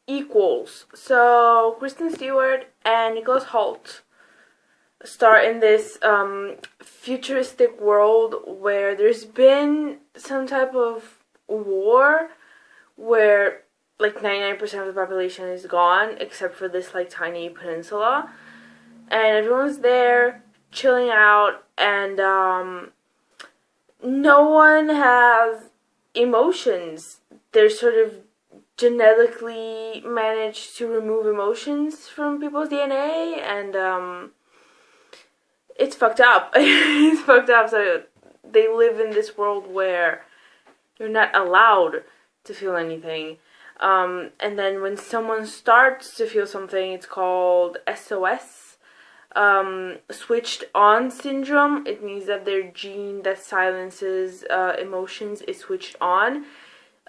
equals. So Kristen Stewart and Nicholas Hoult star in this futuristic world where there's been some type of war where like 99% of the population is gone except for this like tiny peninsula, and everyone's there chilling out, and no one has emotions. They're sort of genetically managed to remove emotions from people's DNA, and it's fucked up. It's fucked up. So they live in this world where you're not allowed to feel anything. And then when someone starts to feel something, it's called SOS, switched on syndrome. It means that their gene that silences emotions is switched on,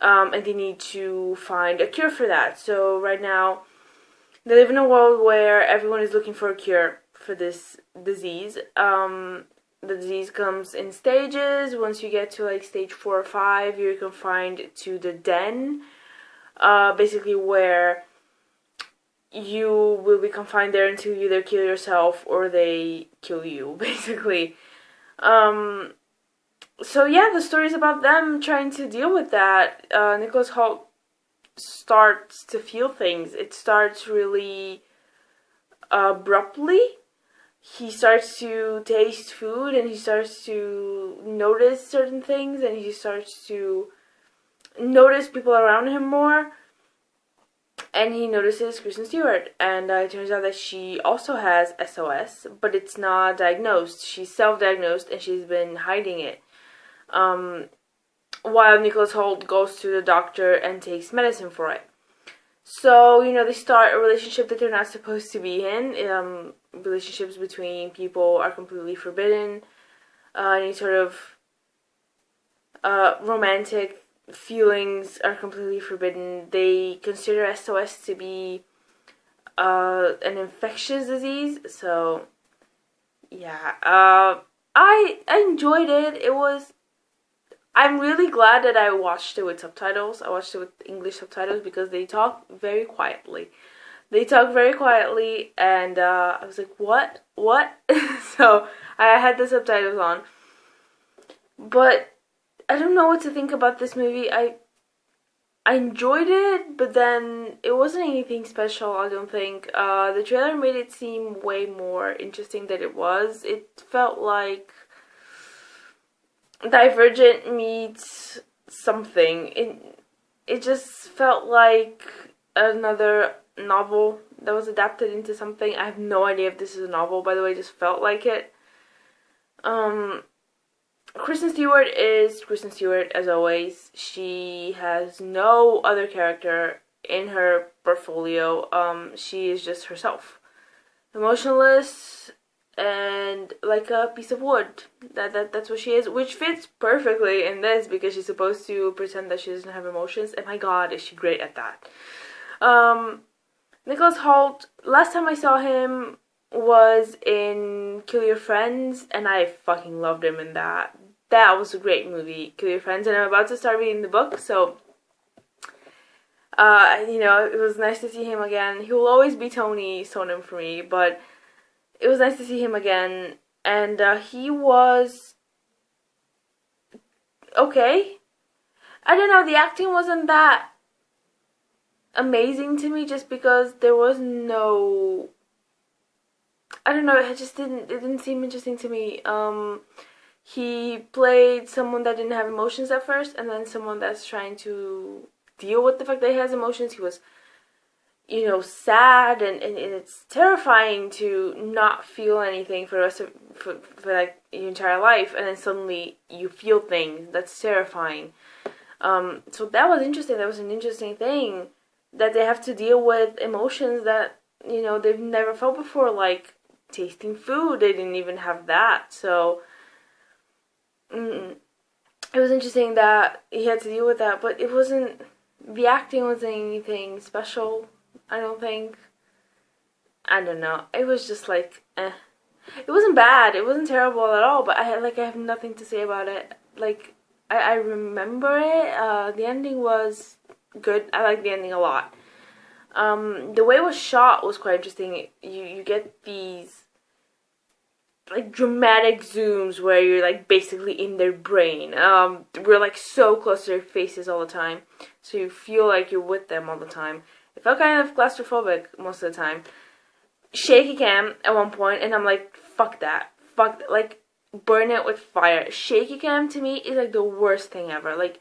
and they need to find a cure for that. So right now, they live in a world where everyone is looking for a cure for this disease. The disease comes in stages. Once you get to like stage 4 or 5, you're confined to the den, basically where you will be confined there until you either kill yourself or they kill you, basically. So yeah, the story is about them trying to deal with that. Nicholas Hoult starts to feel things. It starts really abruptly. He starts to taste food, and he starts to notice certain things, and he starts to notice people around him more. And he notices Kristen Stewart, and it turns out that she also has SOS, but it's not diagnosed. She's self-diagnosed, and she's been hiding it. While Nicholas Hoult goes to the doctor and takes medicine for it. So, they start a relationship that they're not supposed to be in. Relationships between people are completely forbidden. Any sort of romantic feelings are completely forbidden. They consider SOS to be an infectious disease. So, yeah. I enjoyed it. I'm really glad that I watched it with subtitles. I watched it with English subtitles because they talk very quietly. And I was like, what? So I had the subtitles on. But I don't know what to think about this movie. I enjoyed it, but then it wasn't anything special, I don't think. The trailer made it seem way more interesting than it was. It felt like Divergent meets something. It just felt like another novel that was adapted into something. I have no idea if this is a novel, by the way. It just felt like it. Kristen Stewart is Kristen Stewart, as always. She has no other character in her portfolio. She is just herself. Emotionless and like a piece of wood. That's what she is, which fits perfectly in this because she's supposed to pretend that she doesn't have emotions. And my god, is she great at that. Nicholas Hoult, last time I saw him was in Kill Your Friends, and I fucking loved him in that. That was a great movie, Kill Your Friends, and I'm about to start reading the book, so it was nice to see him again. He will always be Tony Sonim for me, but it was nice to see him again, and he was okay. I don't know, the acting wasn't that amazing to me just because there was no, I don't know, it didn't seem interesting to me. He played someone that didn't have emotions at first, and then someone that's trying to deal with the fact that he has emotions. He was sad, and it's terrifying to not feel anything for the rest of for like your entire life, and then suddenly you feel things. That's terrifying. So that was interesting. That was an interesting thing that they have to deal with emotions that they've never felt before, like tasting food. They didn't even have that. So it was interesting that he had to deal with that, but it wasn't. The acting wasn't anything special. I don't think. I don't know. It was just like, eh. It wasn't bad. It wasn't terrible at all. But I have nothing to say about it. Like, I remember it. The ending was good. I like the ending a lot. The way it was shot was quite interesting. You get these like dramatic zooms where you're like basically in their brain. We're like so close to their faces all the time, so you feel like you're with them all the time. It felt kind of claustrophobic most of the time. Shaky cam at one point, and I'm like, fuck that, like burn it with fire. Shaky cam to me is like the worst thing ever. Like,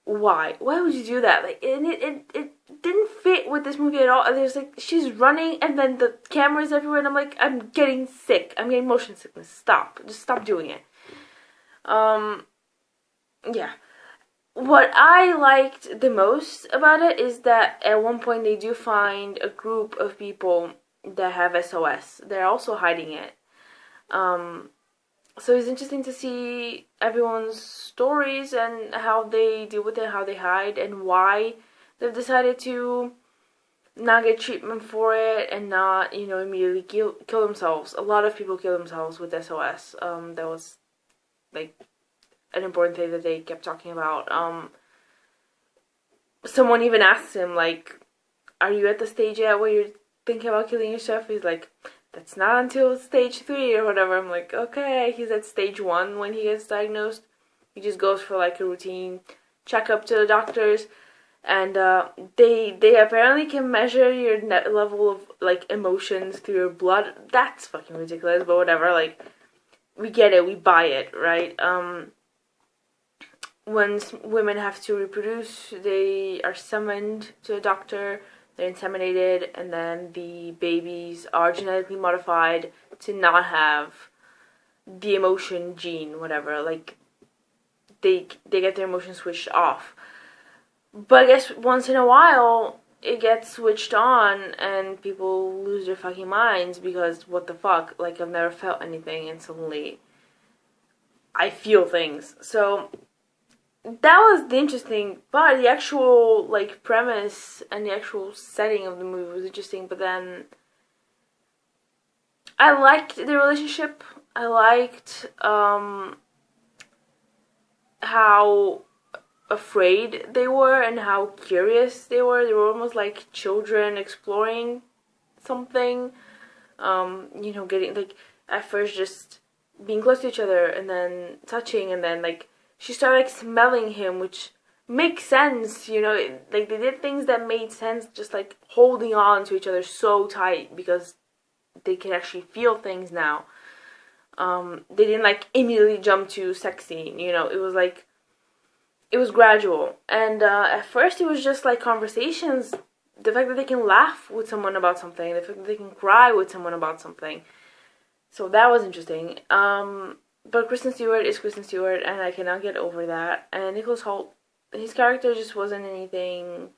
why would you do that? Like, and it didn't fit with this movie at all. There's like, she's running and then the camera's everywhere, and I'm like, I'm getting sick, I'm getting motion sickness. Just stop doing it. Yeah, what I liked the most about it is that at one point they do find a group of people that have SOS. They're also hiding it. So it's interesting to see everyone's stories and how they deal with it, how they hide, and why they've decided to not get treatment for it and not, immediately kill themselves. A lot of people kill themselves with SOS. That was like an important thing that they kept talking about. Someone even asked him, like, are you at the stage yet where you're thinking about killing yourself? He's like, that's not until stage 3 or whatever. I'm like, okay. He's at stage 1 when he gets diagnosed. He just goes for like a routine checkup to the doctors, and they apparently can measure your net level of like emotions through your blood. That's fucking ridiculous, but whatever. Like, we get it, we buy it, right? When women have to reproduce, they are summoned to a doctor. They're inseminated, and then the babies are genetically modified to not have the emotion gene, whatever. Like, they get their emotions switched off. But I guess once in a while, it gets switched on, and people lose their fucking minds because what the fuck? Like, I've never felt anything, and suddenly I feel things. So that was the interesting part. The actual like premise and the actual setting of the movie was interesting, but then I liked the relationship. I liked how afraid they were and how curious they were. They were almost like children exploring something. Getting like at first just being close to each other and then touching, and then like she started like smelling him, which makes sense, like they did things that made sense, just like holding on to each other so tight because they can actually feel things now. They didn't like immediately jump to sex scene, it was like, it was gradual. And at first it was just like conversations, the fact that they can laugh with someone about something, the fact that they can cry with someone about something. So that was interesting. But Kristen Stewart is Kristen Stewart, and I cannot get over that. And Nicholas Hoult, his character just wasn't anything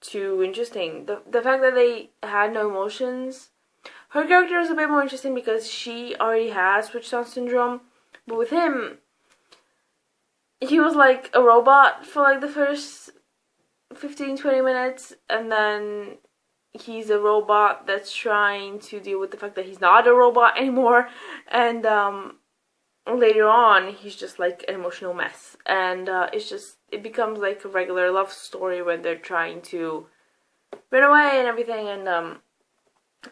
too interesting. The fact that they had no emotions. Her character is a bit more interesting because she already has switched on syndrome. But with him, he was like a robot for like the first 15-20 minutes, and then he's a robot that's trying to deal with the fact that he's not a robot anymore, and later on he's just like an emotional mess, and it becomes like a regular love story when they're trying to run away and everything. And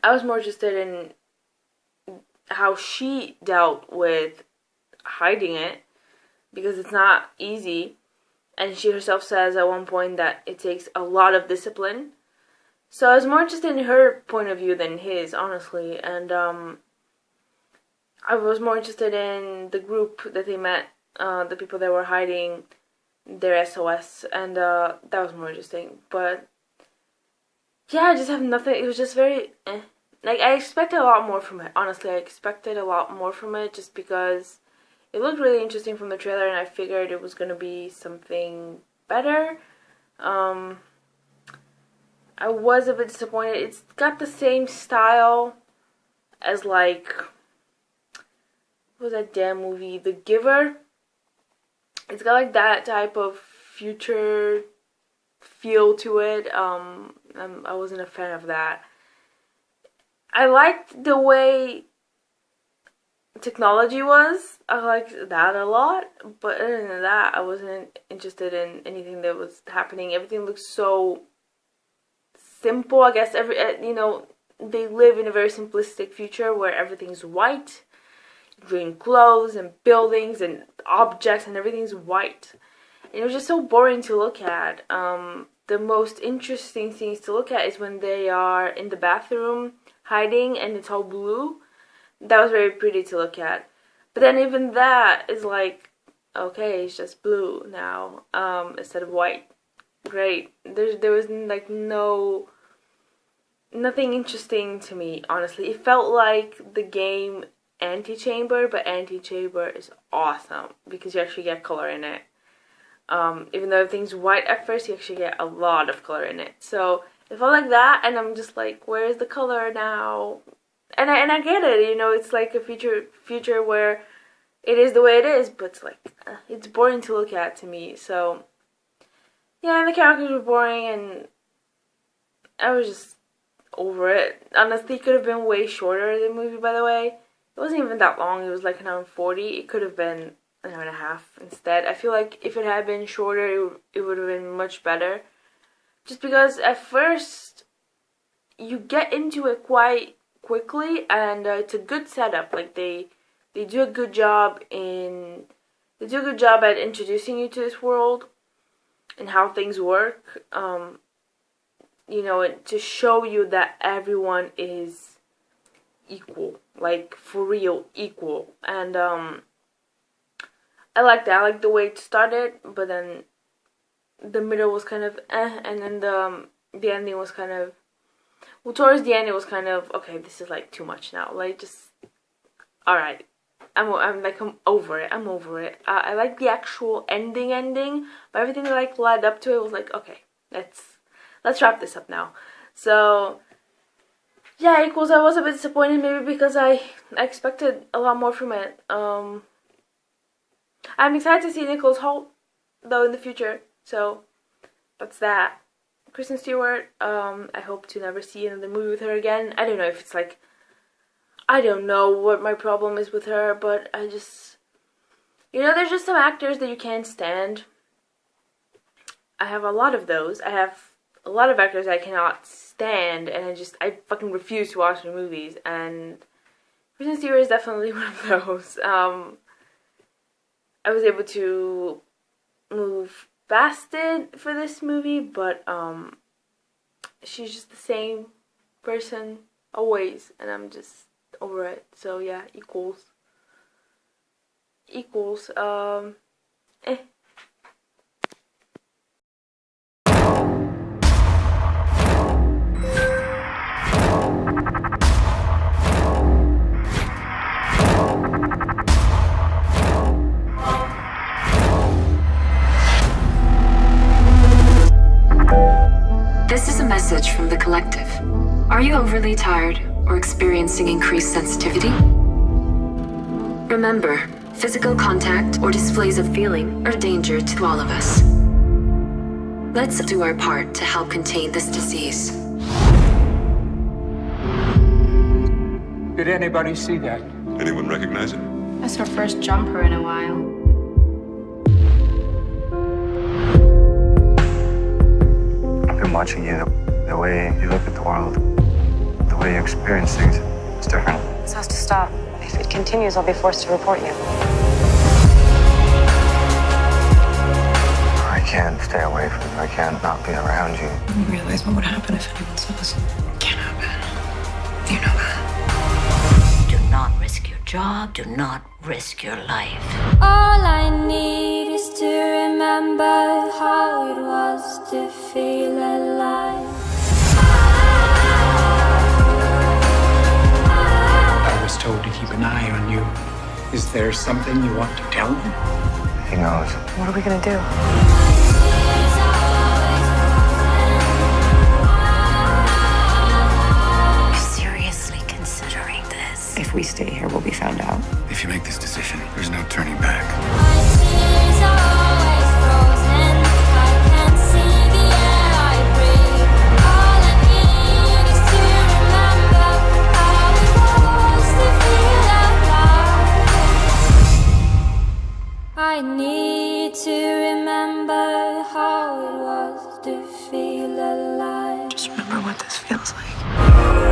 I was more interested in how she dealt with hiding it, because it's not easy, and she herself says at one point that it takes a lot of discipline. So I was more interested in her point of view than his, honestly. And I was more interested in the group that they met, the people that were hiding their SOS, and that was more interesting. But yeah, I just have nothing. It was just very like, I expected a lot more from it. Honestly, I expected a lot more from it just because it looked really interesting from the trailer, and I figured it was gonna be something better. I was a bit disappointed. It's got the same style as like, what was that damn movie, The Giver? It's got like that type of future feel to it. I wasn't a fan of that. I liked the way technology was. I liked that a lot, but other than that, I wasn't interested in anything that was happening. Everything looked so simple. I guess they live in a very simplistic future where everything's white, green clothes and buildings and objects and everything's white. And it was just so boring to look at. The most interesting things to look at is when they are in the bathroom hiding and it's all blue. That was very pretty to look at. But then even that is like, okay, it's just blue now, instead of white. Great. There was like nothing interesting to me, honestly. It felt like the game Antechamber, but Antechamber is awesome because you actually get color in it. Even though everything's white at first, you actually get a lot of color in it. So it felt like that, and I'm just like, where's the color now? And I get it, it's like a future where it is the way it is, but it's like, it's boring to look at to me. So yeah, and the characters were boring, and I was just over it. Honestly, it could have been way shorter, the movie, by the way. It wasn't even that long. It was like an hour and 40. It could have been an hour and a half instead. I feel like if it had been shorter, it would have been much better. Just because at first, you get into it quite quickly, and it's a good setup. Like, they do a good job at introducing you to this world and how things work. To show you that everyone is equal, like for real equal. And I like that. I like the way it started, but then the middle was kind of and then the ending was kind of, well, towards the end it was kind of, okay, this is like too much now. Like, just, all right, I'm over it. I'm over it. I like the actual ending, but everything that like led up to it was like, okay, let's wrap this up now. So yeah, Equals, I was a bit disappointed, maybe because I expected a lot more from it. I'm excited to see Nicholas Hoult though in the future. So that's that. Kristen Stewart, I hope to never see another movie with her again. I don't know if it's like, I don't know what my problem is with her, but I just, there's just some actors that you can't stand. I have a lot of those. I have a lot of actors I cannot stand, and I fucking refuse to watch their movies, and Kristen Stewart is definitely one of those. I was able to move past it for this movie, but she's just the same person always, and I'm just over it. So yeah, Equals. This is a message from the collective. Are you overly tired or experiencing increased sensitivity? Remember, physical contact or displays of feeling are a danger to all of us. Let's do our part to help contain this disease. Did anybody see that? Anyone recognize it? That's her first jumper in a while. I've been watching you. The way you look at the world, the way you experience things, it's different. This has to stop. If it continues, I'll be forced to report you. I can't stay away from you. I can't not be around you. You realize what would happen if anyone saw us? Can't happen. You know that. Do not risk your job. Do not risk your life. All I need is to remember how it was to feel alive. I was told to keep an eye on you. Is there something you want to tell me? He knows. What are we gonna do? Seriously considering this. If we stay here, we'll be found out. If you make this decision, there's no turning back. I need to remember remember what this feels like.